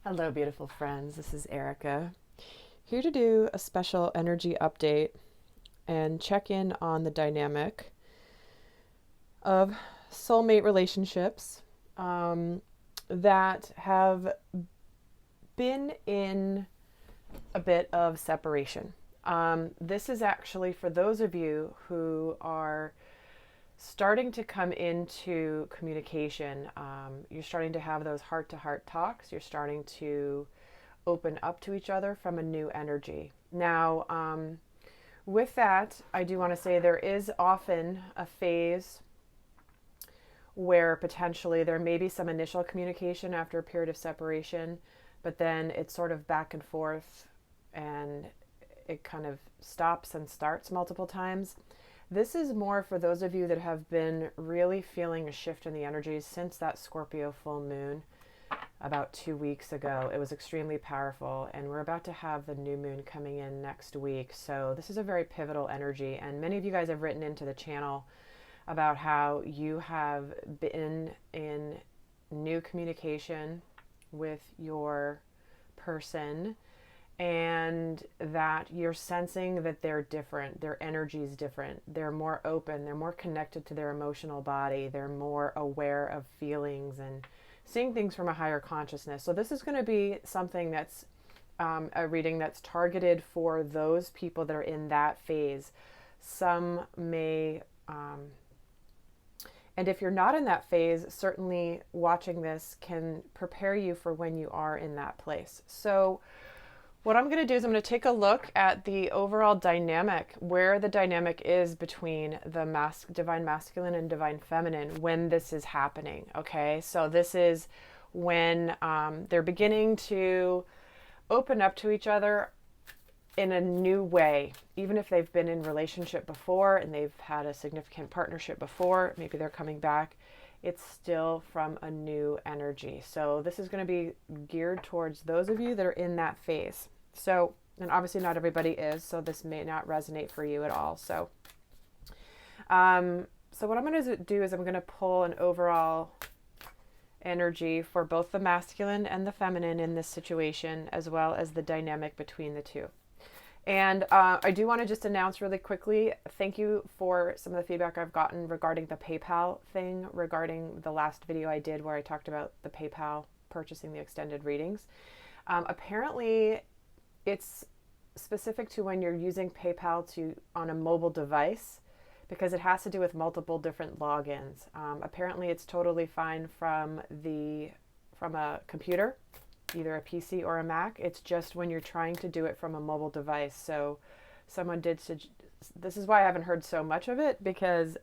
Hello, beautiful friends. This is Erika, here to do a special energy update and check in on the dynamic of soulmate relationships that have been in a bit of separation. This is actually for those of you who are starting to come into communication. You're starting to have those heart to heart talks. You're starting to open up to each other from a new energy. Now, with that, I do want to say there is often a phase where potentially there may be some initial communication after a period of separation, but then it's sort of back and forth and it kind of stops and starts multiple times. This is more for those of you that have been really feeling a shift in the energies since that Scorpio full moon about 2 weeks ago. It was extremely powerful, and we're about to have the new moon coming in next week. So this is a very pivotal energy, and many of you guys have written into the channel about how you have been in new communication with your person and that you're sensing that they're different, their energy is different, they're more open, they're more connected to their emotional body, they're more aware of feelings and seeing things from a higher consciousness. So this is going to be something that's a reading that's targeted for those people that are in that phase. Some may and if you're not in that phase, certainly watching this can prepare you for when you are in that place. So what I'm going to do is I'm going to take a look at the overall dynamic, where the dynamic is between the divine masculine and divine feminine when this is happening. Okay, so this is when they're beginning to open up to each other in a new way. Even if they've been in relationship before and they've had a significant partnership before, maybe they're coming back, it's still from a new energy. So this is going to be geared towards those of you that are in that phase. So, and obviously not everybody is, so this may not resonate for you at all. So what I'm going to do is I'm going to pull an overall energy for both the masculine and the feminine in this situation, as well as the dynamic between the two. And I do want to just announce really quickly, thank you for some of the feedback I've gotten regarding the PayPal thing, regarding the last video I did where I talked about the PayPal purchasing the extended readings. Apparently, it's specific to when you're using PayPal on a mobile device, because it has to do with multiple different logins. Apparently, it's totally fine from a computer, either a PC or a Mac. It's just when you're trying to do it from a mobile device. So someone did this is why I haven't heard so much of it, because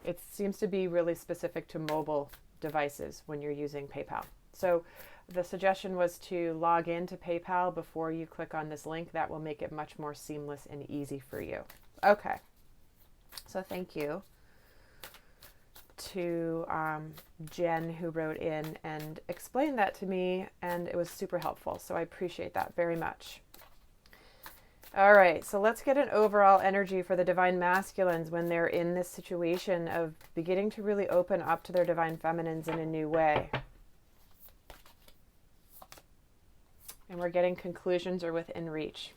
it seems to be really specific to mobile devices when you're using PayPal. So the suggestion was to log into PayPal before you click on this link. That will make it much more seamless and easy for you. Okay. So thank you to Jen, who wrote in and explained that to me, and it was super helpful. So I appreciate that very much. All right, so let's get an overall energy for the divine masculines when they're in this situation of beginning to really open up to their divine feminines in a new way. And we're getting conclusions or within reach.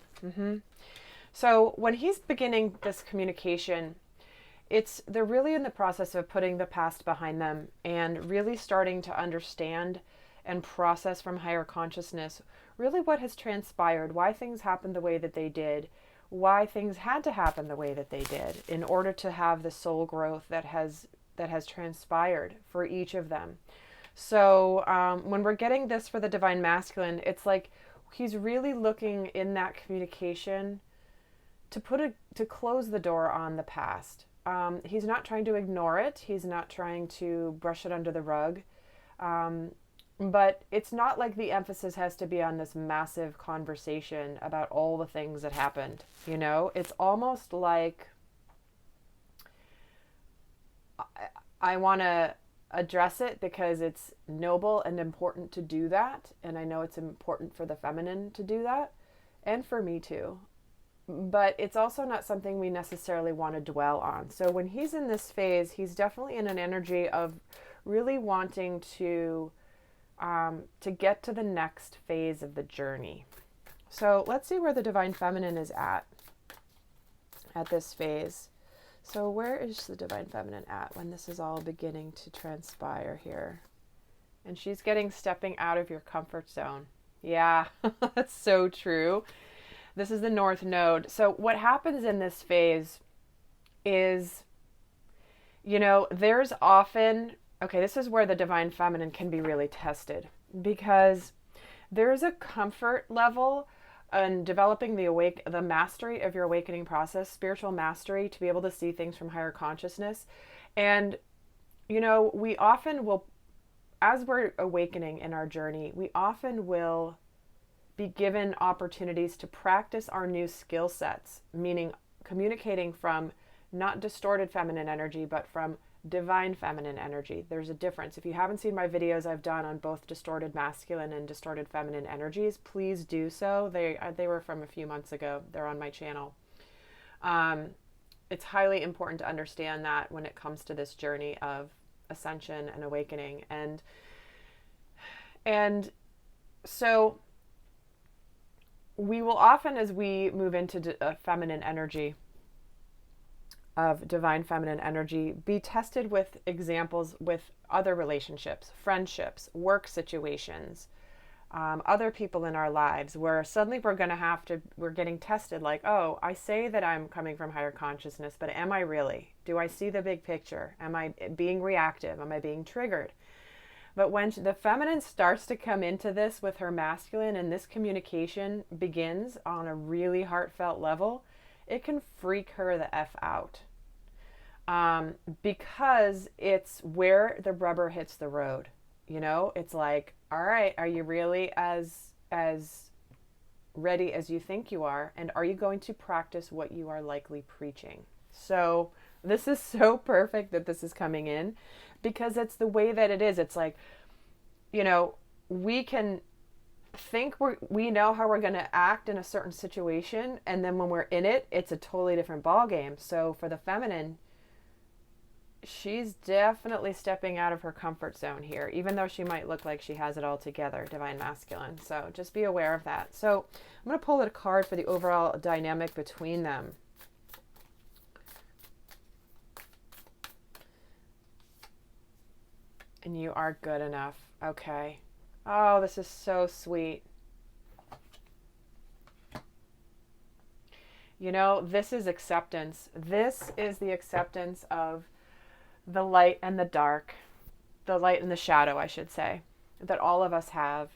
So when he's beginning this communication, they're really in the process of putting the past behind them and really starting to understand and process from higher consciousness really what has transpired, why things happened the way that they did, why things had to happen the way that they did in order to have the soul growth that has transpired for each of them. So when we're getting this for the divine masculine, it's like he's really looking in that communication to close the door on the past. He's not trying to ignore it. He's not trying to brush it under the rug. But it's not like the emphasis has to be on this massive conversation about all the things that happened. You know, it's almost like I want to address it because it's noble and important to do that. And I know it's important for the feminine to do that, and for me too. But it's also not something we necessarily want to dwell on. So when he's in this phase, he's definitely in an energy of really wanting to to get to the next phase of the journey. So let's see where the divine feminine is at this phase. So where is the divine feminine at when this is all beginning to transpire here? And she's stepping out of your comfort zone. Yeah, that's so true. This is the North Node. So what happens in this phase is, there's often, this is where the divine feminine can be really tested, because there's a comfort level in developing the mastery of your awakening process, spiritual mastery, to be able to see things from higher consciousness. And, we often will, as we're awakening in our journey, we often will be given opportunities to practice our new skill sets, meaning communicating from not distorted feminine energy, but from divine feminine energy. There's a difference. If you haven't seen my videos I've done on both distorted masculine and distorted feminine energies, please do so. They were from a few months ago. They're on my channel. It's highly important to understand that when it comes to this journey of ascension and awakening. And so we will often, as we move into feminine energy, of divine feminine energy, be tested with examples with other relationships, friendships, work situations, other people in our lives, where suddenly we're getting tested like, oh, I say that I'm coming from higher consciousness, but am I really? Do I see the big picture? Am I being reactive? Am I being triggered? But when the feminine starts to come into this with her masculine, and this communication begins on a really heartfelt level, it can freak her the F out. Because it's where the rubber hits the road. It's like, all right, are you really as ready as you think you are? And are you going to practice what you are likely preaching? So this is so perfect that this is coming in, because it's the way that it is. It's like, we can think we know how we're going to act in a certain situation, and then when we're in it, it's a totally different ball game. So for the feminine, she's definitely stepping out of her comfort zone here, even though she might look like she has it all together, divine masculine. So just be aware of that. So I'm going to pull a card for the overall dynamic between them. And you are good enough. Okay. Oh, this is so sweet. This is acceptance. This is the acceptance of the light and the dark, the light and the shadow, I should say, that all of us have.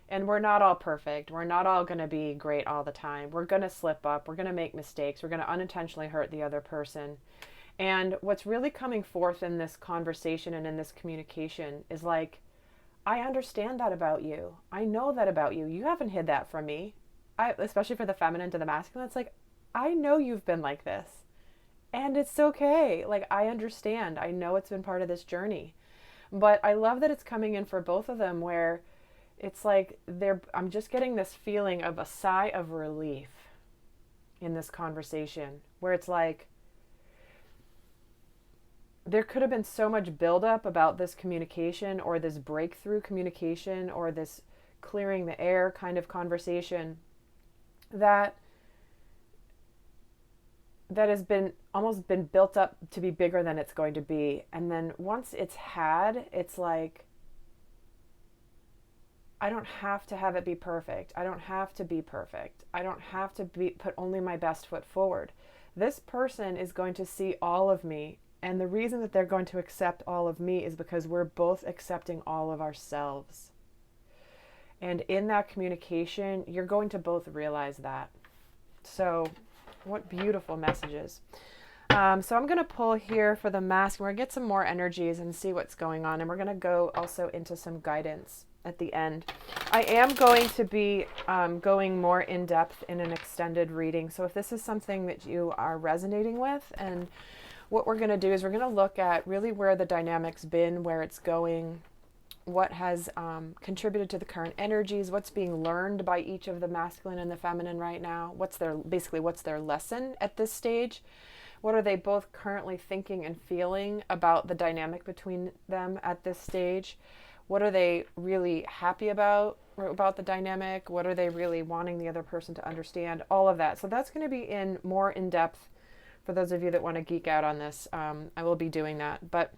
And we're not all perfect. We're not all going to be great all the time. We're going to slip up. We're going to make mistakes. We're going to unintentionally hurt the other person. And what's really coming forth in this conversation and in this communication is like, I understand that about you. I know that about you. You haven't hid that from me. Especially for the feminine to the masculine, it's like, I know you've been like this. And it's okay. Like, I understand. I know it's been part of this journey. But I love that it's coming in for both of them, where it's like I'm just getting this feeling of a sigh of relief in this conversation, where it's like there could have been so much buildup about this communication, or this breakthrough communication, or this clearing the air kind of conversation that has been almost been built up to be bigger than it's going to be. And then once it's like, I don't have to have it be perfect. I don't have to be perfect. I don't have to put only my best foot forward. This person is going to see all of me. And the reason that they're going to accept all of me is because we're both accepting all of ourselves. And in that communication, you're going to both realize that. So what beautiful messages. So I'm going to pull here for the mask. We're going to get some more energies and see what's going on. And we're going to go also into some guidance at the end. I am going to be going more in depth in an extended reading. So if this is something that you are resonating with, and what we're going to do is we're going to look at really where the dynamic's been, where it's going, what has contributed to the current energies, what's being learned by each of the masculine and the feminine right now, what's their lesson at this stage, what are they both currently thinking and feeling about the dynamic between them at this stage, What are they really happy about the dynamic? What are they really wanting the other person to understand? All of that. So that's going to be more in depth for those of you that want to geek out on this. I will be doing that. But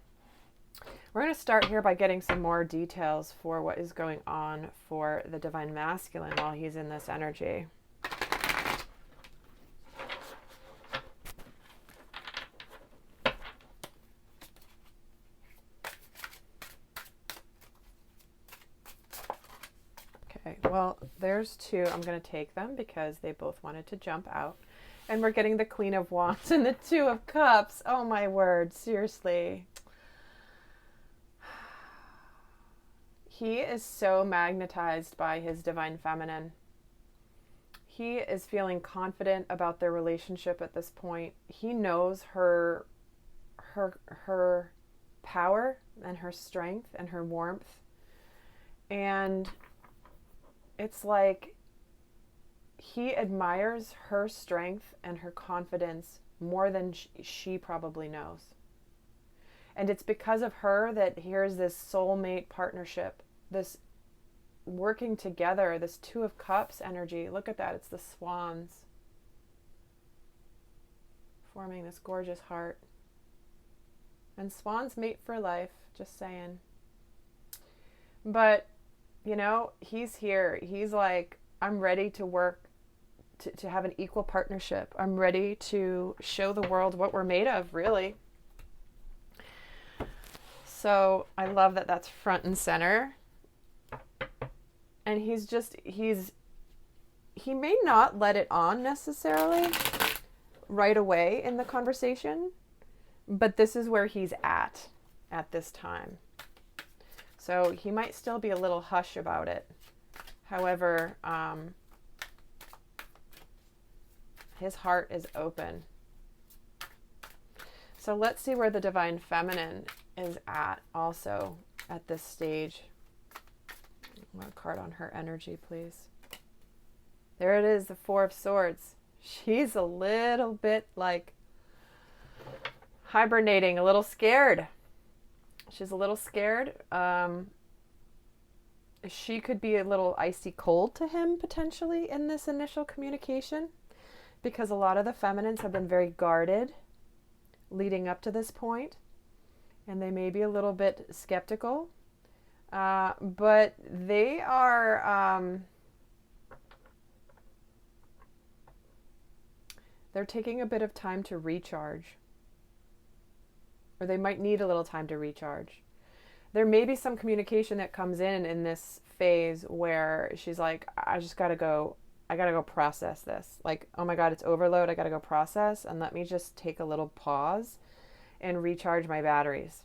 we're going to start here by getting some more details for what is going on for the divine masculine while he's in this energy. Okay, well, there's two. I'm going to take them because they both wanted to jump out. And we're getting the Queen of Wands and the Two of Cups. Oh my word, seriously. He is so magnetized by his divine feminine. He is feeling confident about their relationship at this point. He knows her power and her strength and her warmth. And it's like he admires her strength and her confidence more than she probably knows. And it's because of her that here's this soulmate partnership, this working together, this Two of Cups energy. Look at that. It's the swans forming this gorgeous heart. And swans mate for life, just saying. But, you know, he's here. He's like, I'm ready to work to have an equal partnership. I'm ready to show the world what we're made of, really. So I love that that's front and center. And he may not let it on necessarily right away in the conversation, but this is where he's at this time. So he might still be a little hush about it. However, his heart is open. So let's see where the divine feminine is at also at this stage. One card on her energy, please. There it is, the Four of Swords. She's a little bit like hibernating, a little scared. She's a little scared. She could be a little icy cold to him potentially in this initial communication, because a lot of the feminines have been very guarded leading up to this point, and they may be a little bit skeptical. But they are, they're taking a bit of time to recharge, or they might need a little time to recharge. There may be some communication that comes in this phase where she's like, I gotta go process this. Like, oh my God, it's overload. I gotta go process, and let me just take a little pause and recharge my batteries.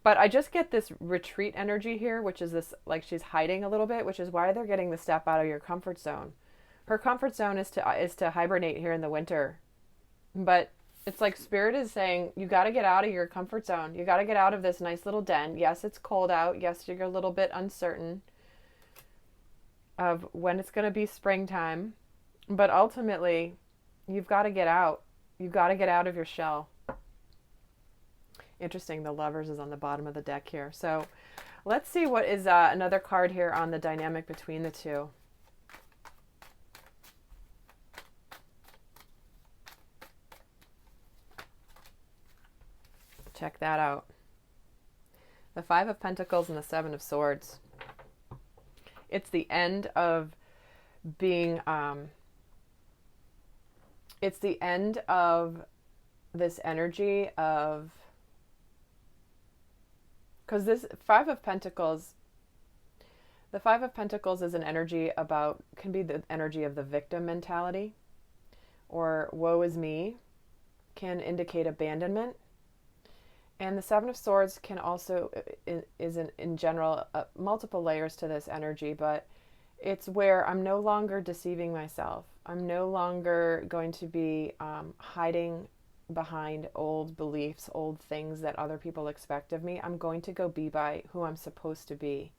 But I just get this retreat energy here, which is this, like she's hiding a little bit, which is why they're getting the step out of your comfort zone. Her comfort zone is to hibernate here in the winter. But it's like Spirit is saying, you got to get out of your comfort zone. You got to get out of this nice little den. Yes, it's cold out. Yes, you're a little bit uncertain of when it's going to be springtime. But ultimately, you've got to get out. You've got to get out of your shell. Interesting, the Lovers is on the bottom of the deck here. So let's see what is another card here on the dynamic between the two. Check that out. The Five of Pentacles and the Seven of Swords. It's the end of being, it's the end of this energy of, because this Five of Pentacles, the Five of Pentacles is an energy about, can be the energy of the victim mentality, or woe is me, can indicate abandonment. And the Seven of Swords can also, is in general, multiple layers to this energy, but it's where I'm no longer deceiving myself. I'm no longer going to be hiding behind old beliefs, old things that other people expect of me. I'm going to go be by who I'm supposed to be.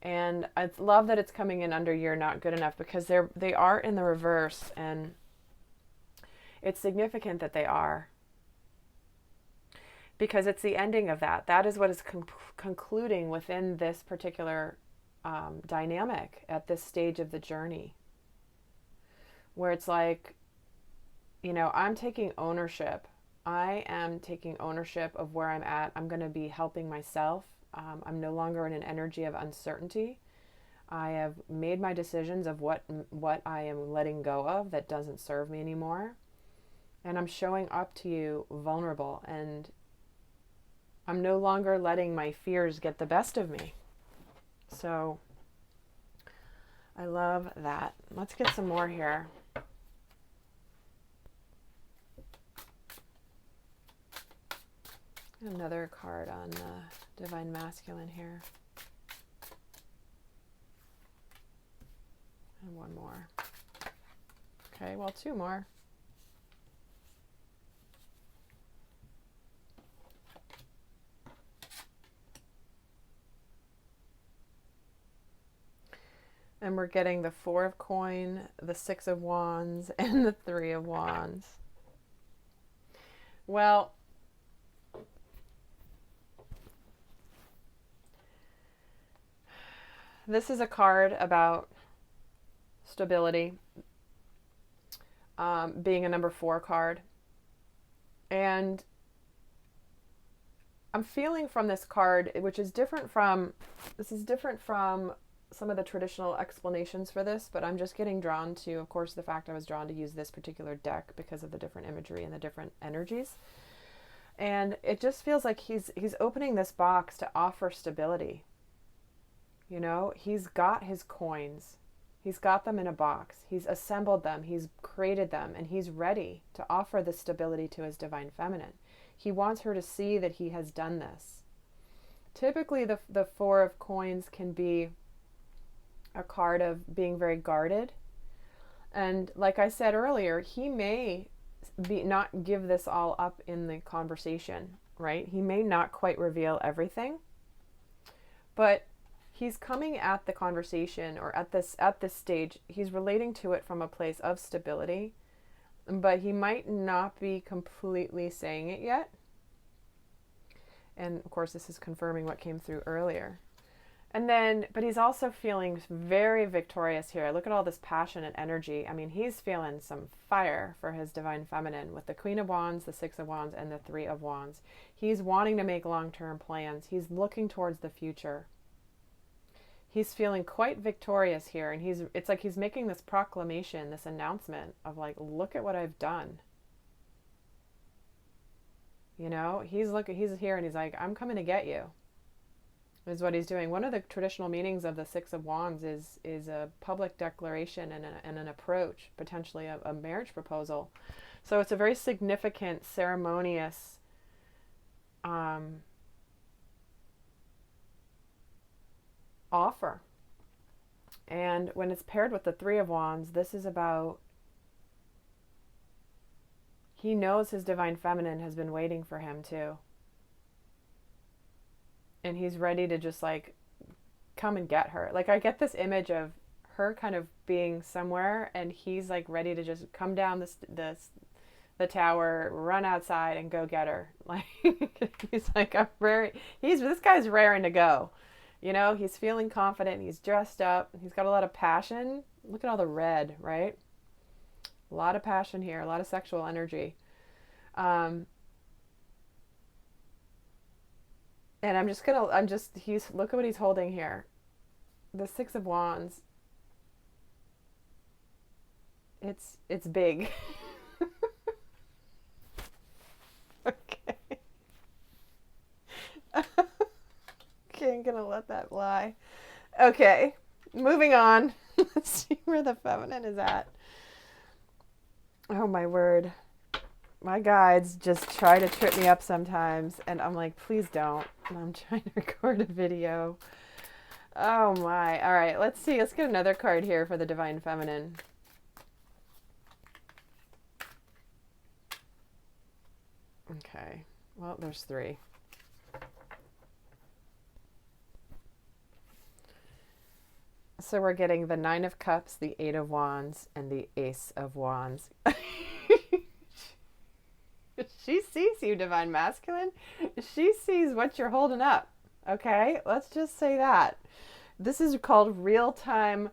And I love that it's coming in under you're not good enough, because they are in the reverse, and it's significant that they are. because it's the ending of that. That is what is concluding within this particular dynamic at this stage of the journey, where it's like, I'm taking ownership. I am taking ownership of where I'm at. I'm going to be helping myself. I'm no longer in an energy of uncertainty. I have made my decisions of what I am letting go of that doesn't serve me anymore. And I'm showing up to you vulnerable, and I'm no longer letting my fears get the best of me. So I love that. Let's get some more here. Another card on the Divine Masculine here. And one more. Okay, well, two more. And we're getting the Four of Coin, the Six of Wands, and the Three of Wands. Well, this is a card about stability, being a number 4 card. And I'm feeling from this card, which is different from some of the traditional explanations for this, but I'm just getting drawn to, of course, the fact I was drawn to use this particular deck because of the different imagery and the different energies. And it just feels like he's opening this box to offer stability. He's got his coins. He's got them in a box. He's assembled them. He's created them, and he's ready to offer the stability to his divine feminine. He wants her to see that he has done this. Typically, the Four of Coins can be a card of being very guarded. And like I said earlier, he may not give this all up in the conversation, right? He may not quite reveal everything, but he's coming at the conversation, or at this stage, he's relating to it from a place of stability, but he might not be completely saying it yet. And of course, this is confirming what came through earlier. And then, but he's also feeling very victorious here. Look at all this passion and energy. I mean, he's feeling some fire for his divine feminine with the Queen of Wands, the Six of Wands, and the Three of Wands. He's wanting to make long-term plans. He's looking towards the future. He's feeling quite victorious here, and it's like he's making this proclamation, this announcement of like, look at what I've done. He's here and he's like, I'm coming to get you. Is what he's doing. One of the traditional meanings of the Six of Wands is a public declaration and an approach, potentially a marriage proposal. So it's a very significant, ceremonious offer. And when it's paired with the Three of Wands, this is about, he knows his divine feminine has been waiting for him too. And he's ready to just like come and get her. Like I get this image of her kind of being somewhere, and he's like ready to just come down the tower, run outside, and go get her. Like he's like, this guy's raring to go. He's feeling confident. He's dressed up. He's got a lot of passion. Look at all the red, right? A lot of passion here. A lot of sexual energy. And look at what he's holding here. The Six of Wands. It's big. Okay. Okay, I'm gonna let that lie. Okay, moving on. Let's see where the feminine is at. Oh my word. My guides just try to trip me up sometimes, and I'm like, please don't. And I'm trying to record a video. Oh my. All right, let's see. Let's get another card here for the divine feminine. Okay. Well, there's 3. So we're getting the Nine of Cups, the Eight of Wands, and the Ace of Wands. She sees you, divine masculine. She sees what you're holding up. Okay, let's just say that. This is called real-time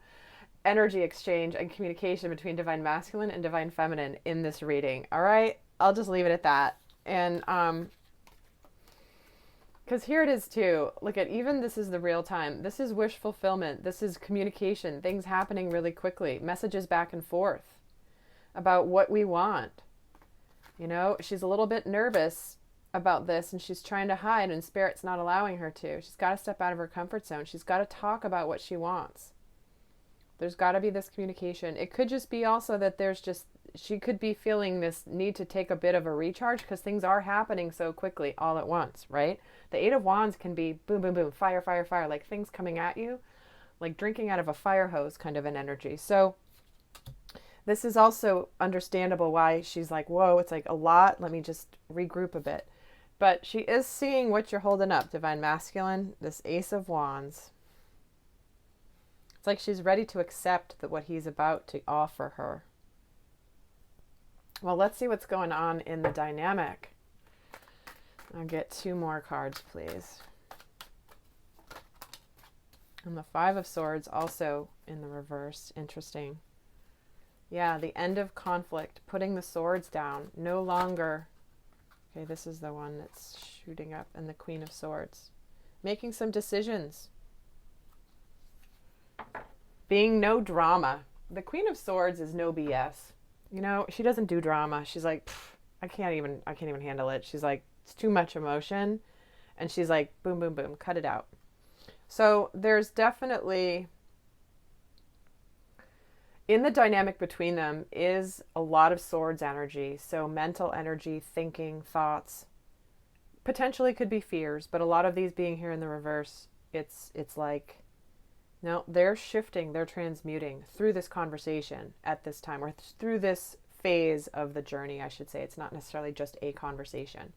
energy exchange and communication between divine masculine and divine feminine in this reading. All right, I'll just leave it at that. And because here it is too. Look at, even this is the real time. This is wish fulfillment. This is communication. Things happening really quickly. Messages back and forth about what we want. You know, she's a little bit nervous about this and she's trying to hide, and Spirit's not allowing her to. She's got to step out of her comfort zone. She's got to talk about what she wants. There's got to be this communication. It could just be also that she could be feeling this need to take a bit of a recharge because things are happening so quickly all at once, right? The Eight of Wands can be boom, boom, boom, fire, fire, fire, like things coming at you, like drinking out of a fire hose kind of an energy. So this is also understandable why she's like, whoa, it's like a lot. Let me just regroup a bit. But she is seeing what you're holding up, divine masculine, this Ace of Wands. It's like she's ready to accept that what he's about to offer her. Well, let's see what's going on in the dynamic. I'll get 2 more cards, please. And the Five of Swords also in the reverse. Interesting. Yeah, the end of conflict, putting the swords down, no longer. Okay, this is the one that's shooting up, and the Queen of Swords. Making some decisions. Being no drama. The Queen of Swords is no BS. You know, she doesn't do drama. She's like, I can't even handle it. She's like, it's too much emotion. And she's like, boom, boom, boom, cut it out. So there's definitely, in the dynamic between them is a lot of swords energy. So mental energy, thinking, thoughts, potentially could be fears, but a lot of these being here in the reverse, it's like, no, they're shifting, they're transmuting through this conversation at this time, or through this phase of the journey, I should say. It's not necessarily just a conversation.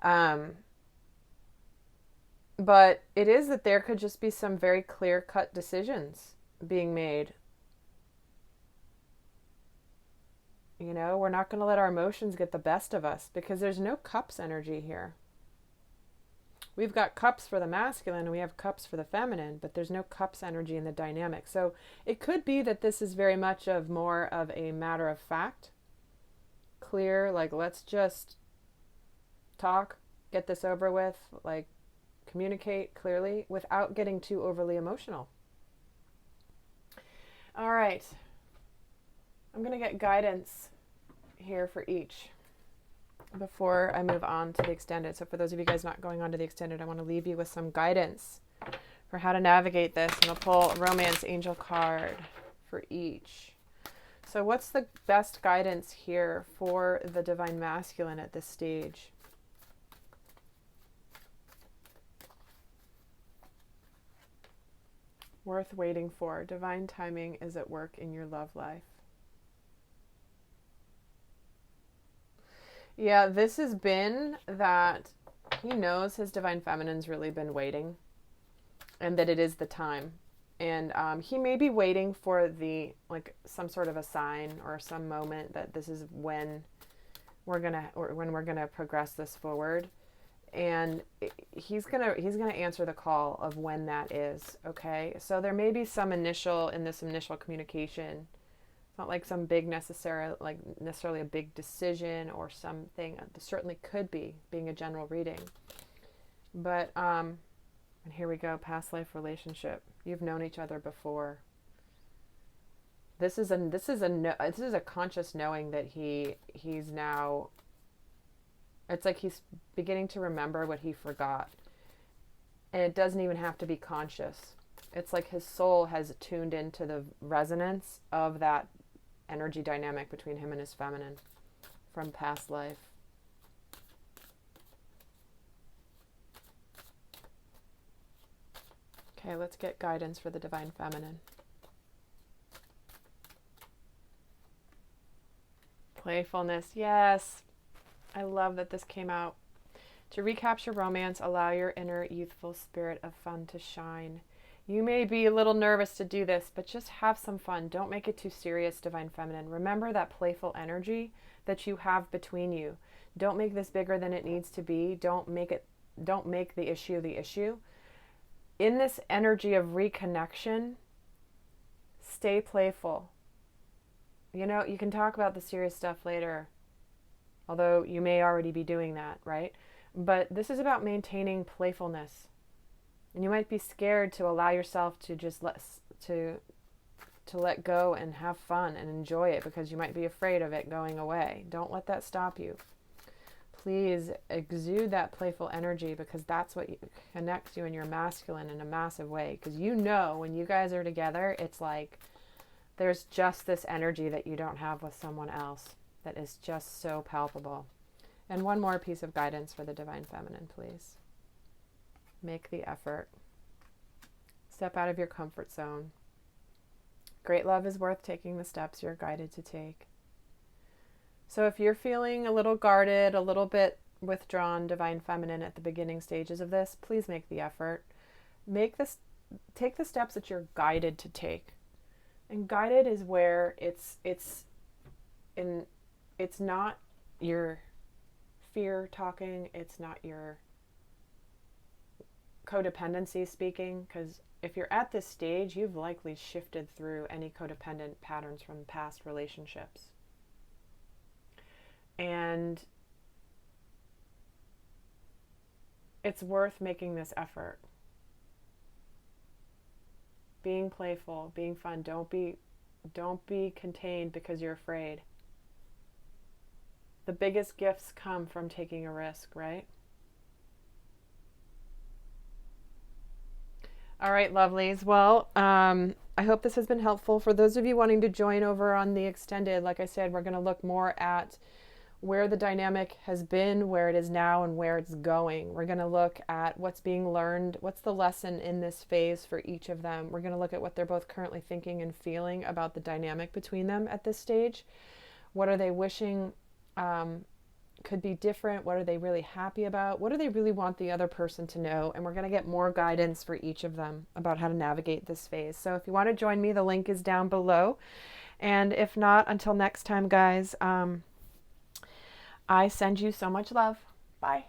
But it is that there could just be some very clear-cut decisions being made. You know, we're not going to let our emotions get the best of us because there's no cups energy here. We've got cups for the masculine and we have cups for the feminine, but there's no cups energy in the dynamic. So it could be that this is very much of more of a matter of fact, clear, like let's just talk, get this over with, like communicate clearly without getting too overly emotional. All right. I'm going to get guidance here for each before I move on to the extended. So for those of you guys not going on to the extended, I want to leave you with some guidance for how to navigate this. And I'll pull a romance angel card for each. So what's the best guidance here for the divine masculine at this stage? Worth waiting for. Divine timing is at work in your love life. Yeah, this has been that he knows his divine feminine's really been waiting and that it is the time. And he may be waiting for the, like, some sort of a sign or some moment that this is when we're gonna progress this forward. And he's gonna answer the call of when that is. Okay, so there may be some initial communication. It's not like some big necessarily a big decision or something. It certainly could be, being a general reading. But and here we go, past life relationship. You've known each other before. This is a conscious knowing that he's now. It's like he's beginning to remember what he forgot. And it doesn't even have to be conscious. It's like his soul has tuned into the resonance of that energy dynamic between him and his feminine from past life. Okay, let's get guidance for the divine feminine. Playfulness, yes. I love that this came out. To recapture romance, allow your inner youthful spirit of fun to shine. You may be a little nervous to do this, but just have some fun. Don't make it too serious, divine feminine. Remember that playful energy that you have between you. Don't make this bigger than it needs to be. Don't make the issue the issue. In this energy of reconnection, stay playful. You know, you can talk about the serious stuff later, although you may already be doing that, right? But this is about maintaining playfulness. And you might be scared to allow yourself to just let go and have fun and enjoy it because you might be afraid of it going away. Don't let that stop you. Please exude that playful energy, because that's what connects you and your masculine in a massive way. Because you know when you guys are together, it's like there's just this energy that you don't have with someone else that is just so palpable. And one more piece of guidance for the Divine Feminine, please. Make the effort. Step out of your comfort zone. Great love is worth taking the steps you're guided to take. So if you're feeling a little guarded, a little bit withdrawn, Divine Feminine, at the beginning stages of this, please make the effort. Take the steps that you're guided to take. And guided is where it's not your fear talking, it's not your codependency speaking, because if you're at this stage, you've likely shifted through any codependent patterns from past relationships. And it's worth making this effort. Being playful, being fun. Don't be contained because you're afraid. The biggest gifts come from taking a risk, right? All right, lovelies. Well, I hope this has been helpful. For those of you wanting to join over on the extended, like I said, we're going to look more at where the dynamic has been, where it is now, and where it's going. We're going to look at what's being learned, what's the lesson in this phase for each of them. We're going to look at what they're both currently thinking and feeling about the dynamic between them at this stage. What are they wishing could be different? What are they really happy about? What do they really want the other person to know? And we're going to get more guidance for each of them about how to navigate this phase. So if you want to join me, the link is down below. And if not, until next time, guys, I send you so much love. Bye.